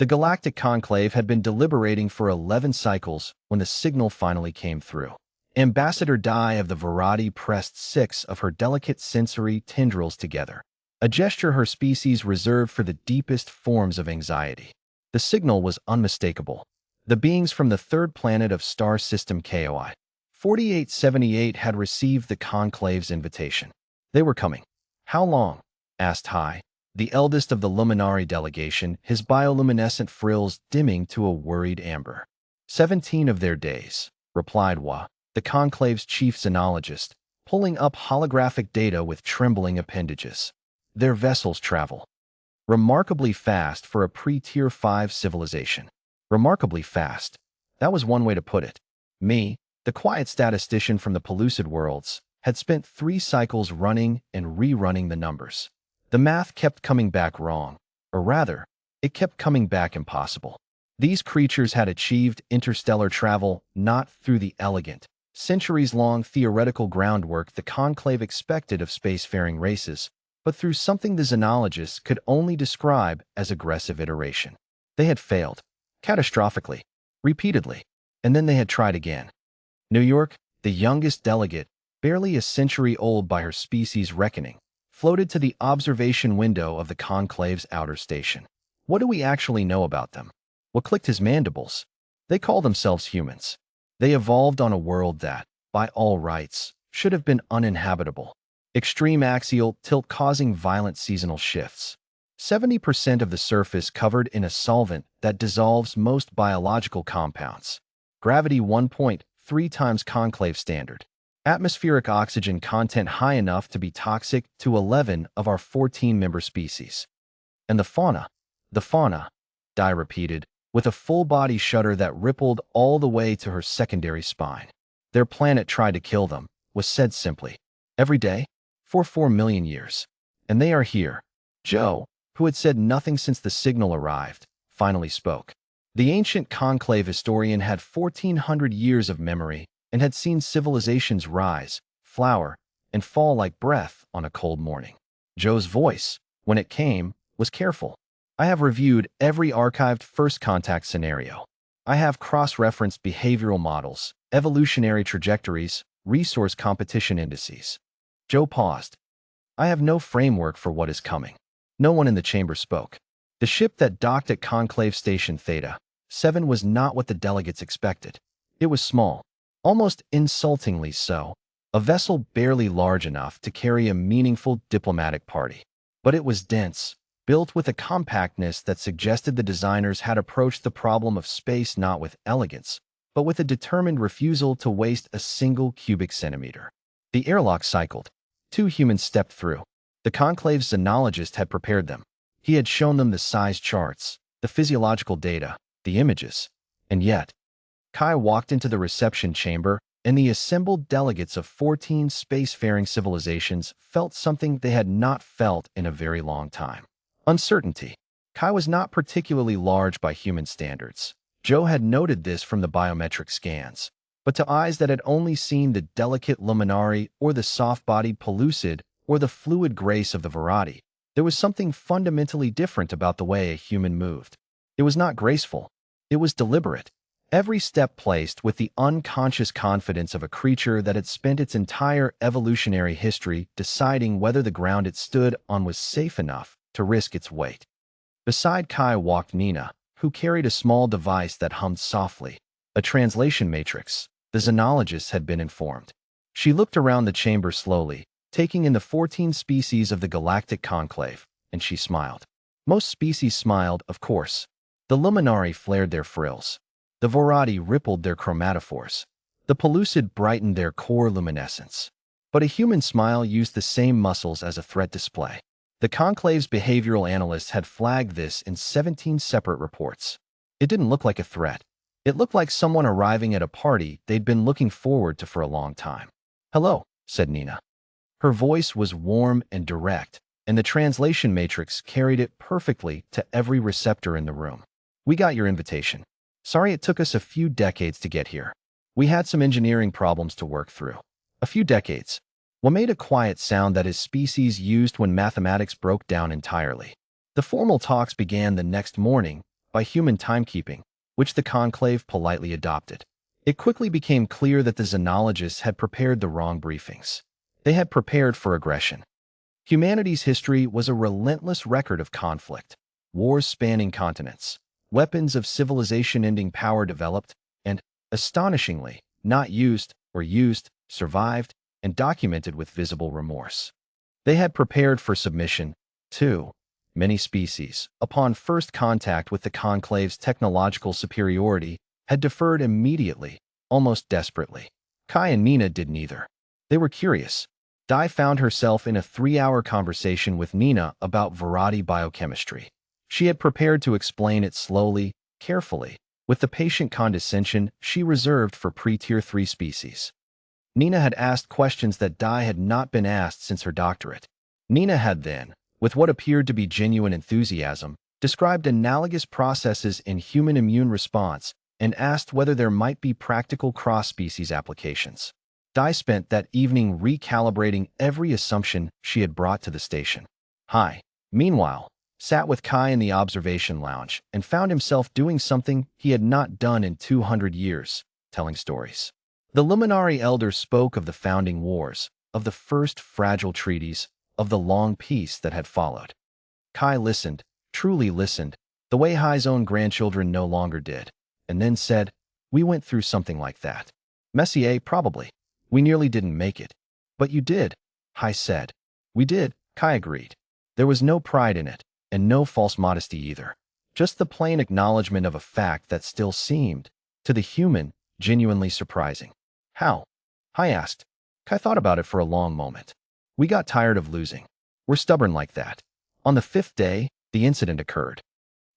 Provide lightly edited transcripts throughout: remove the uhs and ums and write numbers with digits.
The Galactic Conclave had been deliberating for 11 cycles when the signal finally came through. Ambassador Dai of the Variety pressed 6 of her delicate sensory tendrils together, a gesture her species reserved for the deepest forms of anxiety. The signal was unmistakable. The beings from the third planet of star system KOI 4878 had received the Conclave's invitation. They were coming. How long? Asked Hai, the eldest of the Luminari delegation, his bioluminescent frills dimming to a worried amber. 17 of their days, replied Wa, the Conclave's chief xenologist, pulling up holographic data with trembling appendages. Their vessels travel remarkably fast for a pre-Tier 5 civilization. Remarkably fast. That was one way to put it. Me, the quiet statistician from the Pellucid worlds, had spent 3 cycles running and rerunning the numbers. The math kept coming back wrong, or rather, it kept coming back impossible. These creatures had achieved interstellar travel not through the elegant, centuries-long theoretical groundwork the Conclave expected of spacefaring races, but through something the xenologists could only describe as aggressive iteration. They had failed, catastrophically, repeatedly, and then they had tried again. New York, the youngest delegate, barely a century old by her species' reckoning, floated to the observation window of the Conclave's outer station. What do we actually know about them? What clicked his mandibles? They call themselves humans. They evolved on a world that, by all rights, should have been uninhabitable. Extreme axial tilt causing violent seasonal shifts. 70% of the surface covered in a solvent that dissolves most biological compounds. Gravity 1.3 times Conclave standard. Atmospheric oxygen content high enough to be toxic to 11 of our 14-member species. And the fauna, Dai repeated, with a full-body shudder that rippled all the way to her secondary spine. Their planet tried to kill them, was said simply. Every day? For 4 million years. And they are here. Joe, who had said nothing since the signal arrived, finally spoke. The ancient Conclave historian had 1,400 years of memory and had seen civilizations rise, flower, and fall like breath on a cold morning. Joe's voice, when it came, was careful. I have reviewed every archived first contact scenario. I have cross-referenced behavioral models, evolutionary trajectories, resource competition indices. Joe paused. I have no framework for what is coming. No one in the chamber spoke. The ship that docked at Conclave Station Theta 7 was not what the delegates expected. It was small, almost insultingly so, a vessel barely large enough to carry a meaningful diplomatic party. But it was dense, built with a compactness that suggested the designers had approached the problem of space not with elegance, but with a determined refusal to waste a single cubic centimeter. The airlock cycled. 2 humans stepped through. The Conclave's xenologist had prepared them. He had shown them the size charts, the physiological data, the images. And yet, Kai walked into the reception chamber, and the assembled delegates of 14 spacefaring civilizations felt something they had not felt in a very long time. Uncertainty. Kai was not particularly large by human standards. Joe had noted this from the biometric scans. But to eyes that had only seen the delicate luminari or the soft-bodied pellucid or the fluid grace of the Variety, there was something fundamentally different about the way a human moved. It was not graceful. It was deliberate. Every step placed with the unconscious confidence of a creature that had spent its entire evolutionary history deciding whether the ground it stood on was safe enough to risk its weight. Beside Kai walked Nina, who carried a small device that hummed softly, a translation matrix. The xenologists had been informed. She looked around the chamber slowly, taking in the 14 species of the Galactic Conclave, and she smiled. Most species smiled, of course. The Luminari flared their frills. The Variety rippled their chromatophores. The Pellucid brightened their core luminescence. But a human smile used the same muscles as a threat display. The Conclave's behavioral analysts had flagged this in 17 separate reports. It didn't look like a threat. It looked like someone arriving at a party they'd been looking forward to for a long time. Hello, said Nina. Her voice was warm and direct, and the translation matrix carried it perfectly to every receptor in the room. We got your invitation. Sorry it took us a few decades to get here. We had some engineering problems to work through. A few decades. What made a quiet sound that his species used when mathematics broke down entirely. The formal talks began the next morning, by human timekeeping, which the conclave politely adopted. It quickly became clear that the xenologists had prepared the wrong briefings. They had prepared for aggression. Humanity's history was a relentless record of conflict, wars spanning continents, weapons of civilization-ending power developed, and, astonishingly, not used or used, survived, and documented with visible remorse. They had prepared for submission, too. Many species, upon first contact with the conclave's technological superiority, had deferred immediately, almost desperately. Kai and Nina did neither. They were curious. Dai found herself in a 3-hour conversation with Nina about Varadi biochemistry. She had prepared to explain it slowly, carefully, with the patient condescension she reserved for pre-tier 3 species. Nina had asked questions that Dai had not been asked since her doctorate. Nina had then, with what appeared to be genuine enthusiasm, described analogous processes in human immune response and asked whether there might be practical cross-species applications. Dai spent that evening recalibrating every assumption she had brought to the station. Hai, meanwhile, sat with Kai in the observation lounge and found himself doing something he had not done in 200 years, telling stories. The Luminari elders spoke of the founding wars, of the first fragile treaties, of the long peace that had followed. Kai listened, truly listened, the way Hai's own grandchildren no longer did, and then said, "We went through something like that. Messier, probably. We nearly didn't make it." "But you did," Hai said. "We did," Kai agreed. There was no pride in it, and no false modesty either. Just the plain acknowledgement of a fact that still seemed, to the human, genuinely surprising. "How?" Hai asked. Kai thought about it for a long moment. "We got tired of losing. We're stubborn like that." On the 5th day, the incident occurred.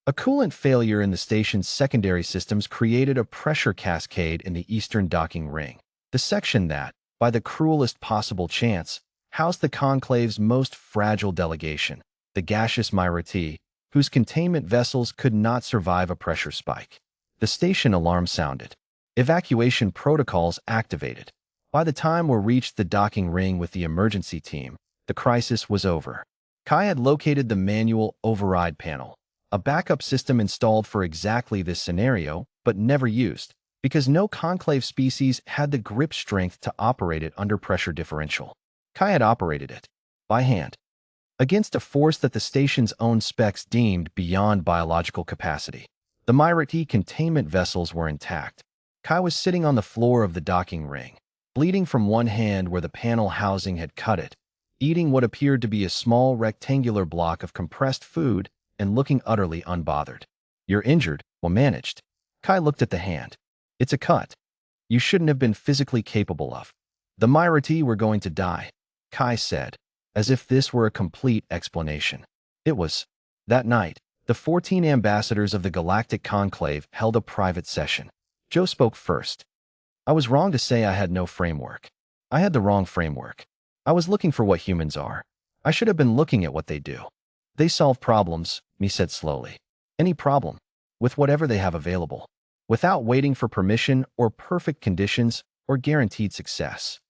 A coolant failure in the station's secondary systems created a pressure cascade in the eastern docking ring, the section that, by the cruelest possible chance, housed the conclave's most fragile delegation, the gaseous Myrati, whose containment vessels could not survive a pressure spike. The station alarm sounded. Evacuation protocols activated. By the time we reached the docking ring with the emergency team, the crisis was over. Kai had located the manual override panel, a backup system installed for exactly this scenario, but never used, because no conclave species had the grip strength to operate it under pressure differential. Kai had operated it, by hand, against a force that the station's own specs deemed beyond biological capacity. The Myrati containment vessels were intact. Kai was sitting on the floor of the docking ring, bleeding from one hand where the panel housing had cut it, eating what appeared to be a small rectangular block of compressed food and looking utterly unbothered. "You're injured, well managed." Kai looked at the hand. "It's a cut. You shouldn't have been physically capable of." "The Myrati were going to die," Kai said, as if this were a complete explanation. It was. That night, the 14 ambassadors of the Galactic Conclave held a private session. Joe spoke first. "I was wrong to say I had no framework. I had the wrong framework. I was looking for what humans are. I should have been looking at what they do. They solve problems," he said slowly. "Any problem, with whatever they have available, without waiting for permission or perfect conditions or guaranteed success.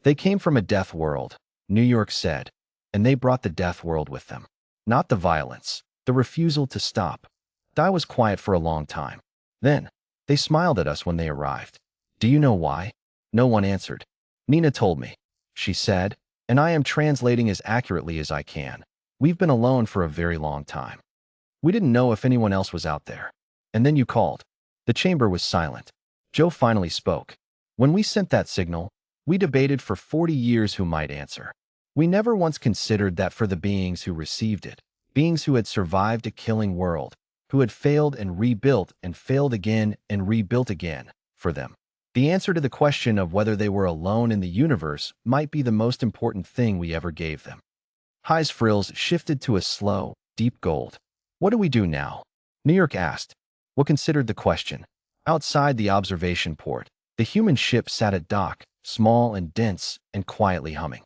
They came from a death world," New York said, "and they brought the death world with them. Not the violence, the refusal to stop." Dai was quiet for a long time. Then, "They smiled at us when they arrived. Do you know why?" No one answered. "Nina told me," she said, "and I am translating as accurately as I can. We've been alone for a very long time. We didn't know if anyone else was out there. And then you called." The chamber was silent. Joe finally spoke. "When we sent that signal, we debated for 40 years who might answer. We never once considered that for the beings who received it, beings who had survived a killing world, who had failed and rebuilt and failed again and rebuilt again, for them. The answer to the question of whether they were alone in the universe might be the most important thing we ever gave them." Hai's frills shifted to a slow, deep gold. "What do we do now?" New York asked. What considered the question. Outside the observation port, the human ship sat at dock, small and dense and quietly humming.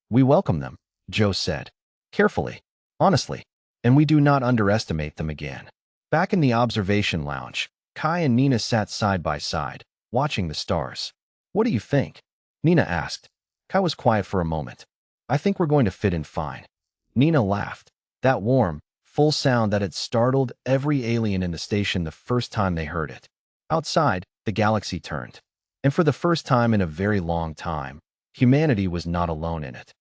"We welcome them," Joe said, carefully, honestly, "and we do not underestimate them again." Back in the observation lounge, Kai and Nina sat side by side, watching the stars. "What do you think?" Nina asked. Kai was quiet for a moment. "I think we're going to fit in fine." Nina laughed. That warm, full sound that had startled every alien in the station the first time they heard it. Outside, the galaxy turned. And for the first time in a very long time, humanity was not alone in it.